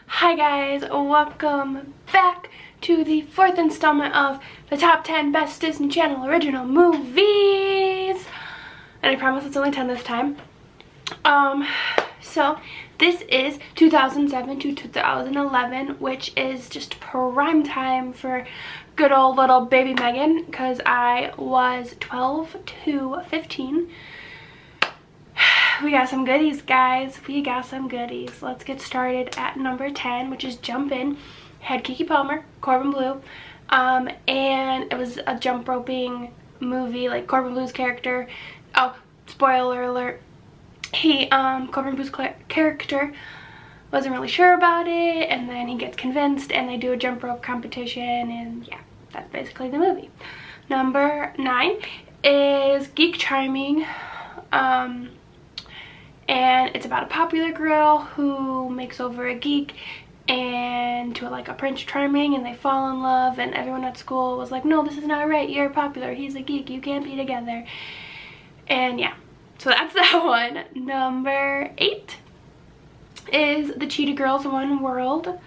Hi guys, welcome back to the fourth installment of the top 10 best Disney Channel original movies. And I promise it's only 10 this time. So this is 2007 to 2011, which is just prime time for good old little baby Megan, because I was 12 to 15. We got some goodies, guys. We got some goodies. Let's get started at number 10, which is Jump In. Had Keke Palmer, Corbin Bleu, and it was a jump roping movie. Like Corbin Bleu's character, oh, spoiler alert, Corbin Bleu's character wasn't really sure about it, and then he gets convinced, and they do a jump rope competition, and yeah, that's basically the movie. Number 9 is Geek Charming. And it's about a popular girl who makes over a geek and to like a Prince Charming, and they fall in love, and everyone at school was like, no, this is not right, you're popular, he's a geek, you can't be together. And yeah, so that's that one. Number 8 is The Cheetah Girls One World,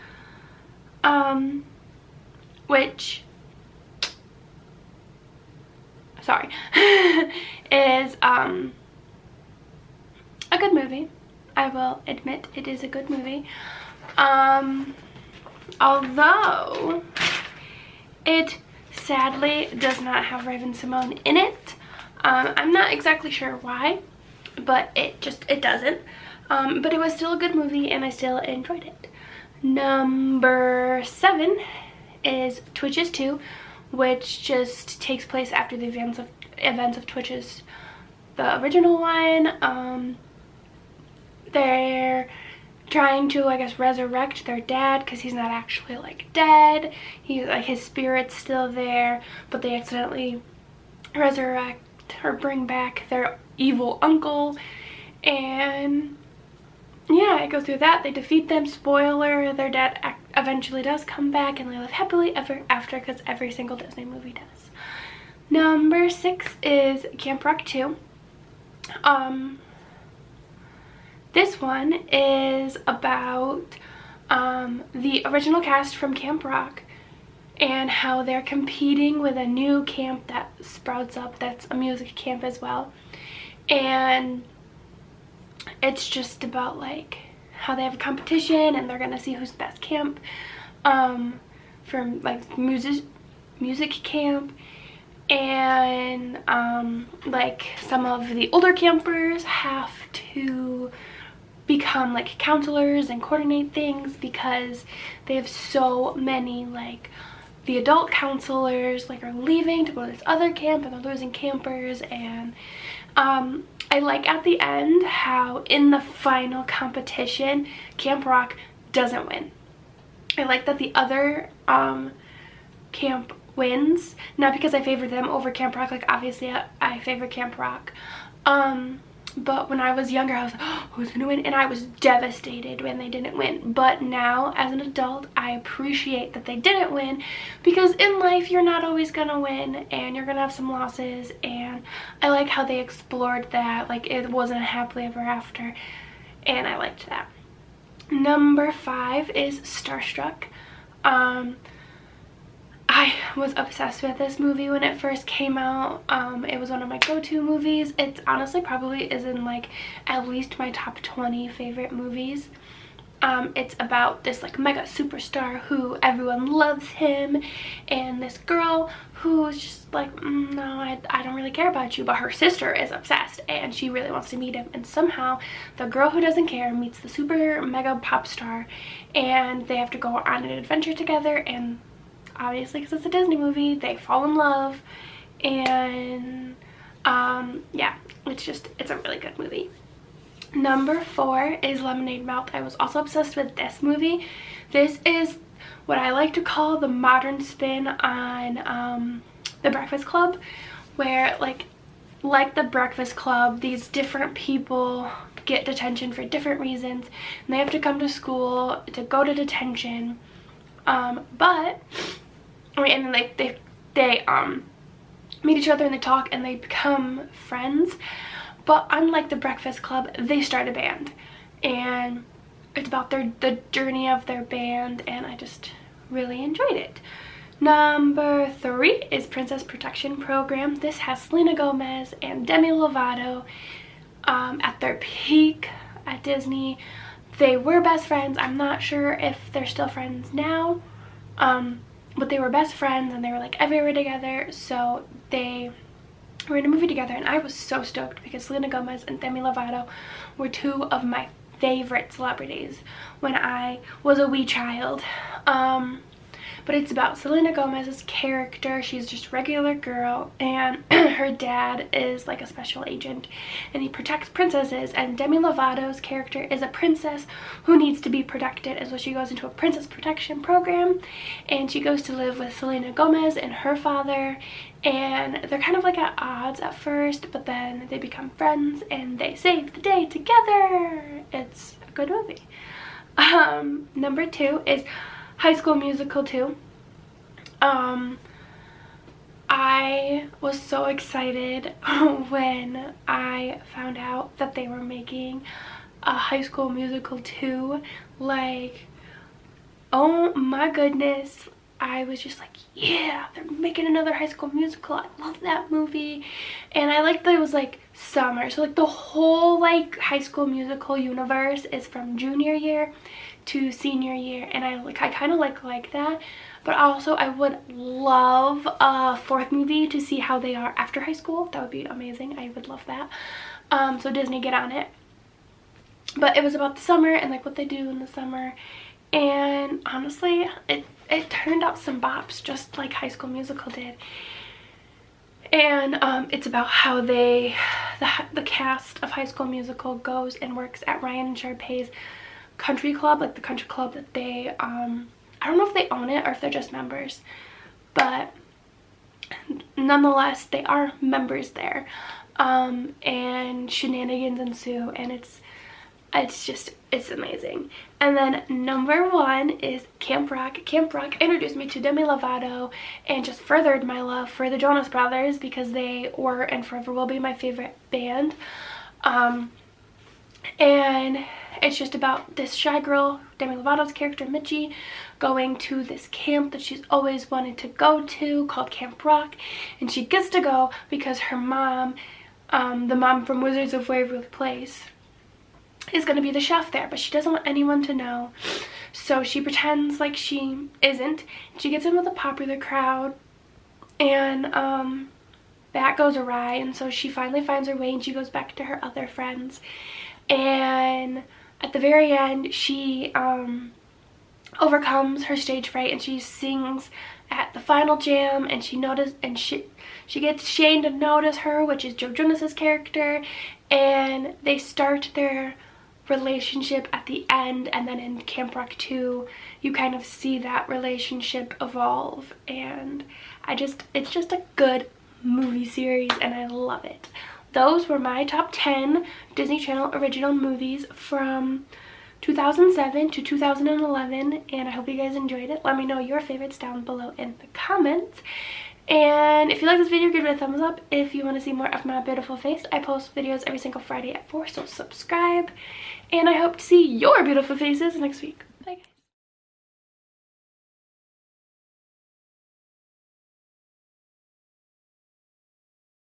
which, sorry, is a good movie. I will admit it is a good movie. Although it sadly does not have Raven-Symoné in it. I'm not exactly sure why, but it doesn't. But it was still a good movie and I still enjoyed it. Number 7 is Twitches 2, which just takes place after the events of Twitches, the original one. They're trying to, I guess, resurrect their dad, because he's not actually like dead. He, like, his spirit's still there, but they accidentally resurrect or bring back their evil uncle, and yeah, it goes through that. They defeat them. Spoiler, their dad eventually does come back, and they live happily ever after, because every single Disney movie does. Number 6 is Camp Rock 2. This one is about the original cast from Camp Rock and how they're competing with a new camp that sprouts up that's a music camp as well. And it's just about like how they have a competition and they're gonna see who's the best camp from like music camp. And like some of the older campers have to become like counselors and coordinate things, because they have so many, like the adult counselors like are leaving to go to this other camp and they're losing campers. And I like at the end how in the final competition Camp Rock doesn't win. I like that the other camp wins, not because I favor them over Camp Rock, like obviously I favor Camp Rock, but when I was younger I was like, oh, who's gonna win? And I was devastated when they didn't win. But now as an adult I appreciate that they didn't win, because in life you're not always gonna win and you're gonna have some losses, and I like how they explored that, like it wasn't a happily ever after, and I liked that. Number 5 is Starstruck. I was obsessed with this movie when it first came out. It was one of my go-to movies. It honestly probably is in like at least my top 20 favorite movies. It's about this like mega superstar who everyone loves him, and this girl who's just like, no, I don't really care about you, but her sister is obsessed and she really wants to meet him. And somehow the girl who doesn't care meets the super mega pop star, and they have to go on an adventure together, and obviously because it's a Disney movie they fall in love. And yeah, it's a really good movie. Number 4 is Lemonade Mouth. I was also obsessed with this movie. This is what I like to call the modern spin on The Breakfast Club, where like The Breakfast Club, these different people get detention for different reasons, and they have to come to school to go to detention. But I mean, and then they meet each other and they talk and they become friends. But unlike The Breakfast Club, they start a band, and it's about the journey of their band, and I just really enjoyed it. Number 3 is Princess Protection Program. This has Selena Gomez and Demi Lovato at their peak at Disney. They were best friends. I'm not sure if they're still friends now, but they were best friends and they were like everywhere together. So they were in a movie together, and I was so stoked because Selena Gomez and Demi Lovato were 2 of my favorite celebrities when I was a wee child. But it's about Selena Gomez's character. She's just a regular girl, and her dad is like a special agent, and he protects princesses. And Demi Lovato's character is a princess who needs to be protected, and so she goes into a princess protection program, and she goes to live with Selena Gomez and her father, and they're kind of like at odds at first, but then they become friends and they save the day together. It's a good movie. Number 2 is High School Musical 2. I was so excited when I found out that they were making a High School Musical 2. Like, oh my goodness. I was just like, yeah, they're making another High School Musical. I love that movie. And I liked that it was like summer. So like the whole like High School Musical universe is from junior year to senior year, and I kind of like that. But also I would love a 4th movie to see how they are after high school. That would be amazing. I would love that. So Disney, get on it. But it was about the summer and like what they do in the summer, and honestly it turned out some bops, just like High School Musical did. And it's about how the cast of High School Musical goes and works at Ryan and Sharpay's country club, like the country club that they I don't know if they own it or if they're just members, but nonetheless they are members there. And shenanigans ensue, and it's amazing. And then number 1 is Camp Rock. Camp Rock introduced me to Demi Lovato and just furthered my love for the Jonas Brothers, because they were and forever will be my favorite band. And it's just about this shy girl, Demi Lovato's character Mitchie, going to this camp that she's always wanted to go to called Camp Rock, and she gets to go because her mom, the mom from Wizards of Waverly Place, is going to be the chef there, but she doesn't want anyone to know, so she pretends like she isn't. She gets in with a popular crowd, and that goes awry, and so she finally finds her way and she goes back to her other friends. And at the very end, she overcomes her stage fright and she sings at the final jam, and she gets Shane to notice her, which is Joe Jonas's character, and they start their relationship at the end. And then in Camp Rock 2 you kind of see that relationship evolve, and it's just a good movie series and I love it. Those were my top 10 Disney Channel original movies from 2007 to 2011, and I hope you guys enjoyed it. Let me know your favorites down below in the comments. And if you like this video, give it a thumbs up. If you want to see more of my beautiful face, I post videos every single Friday at 4, so subscribe. And I hope to see your beautiful faces next week.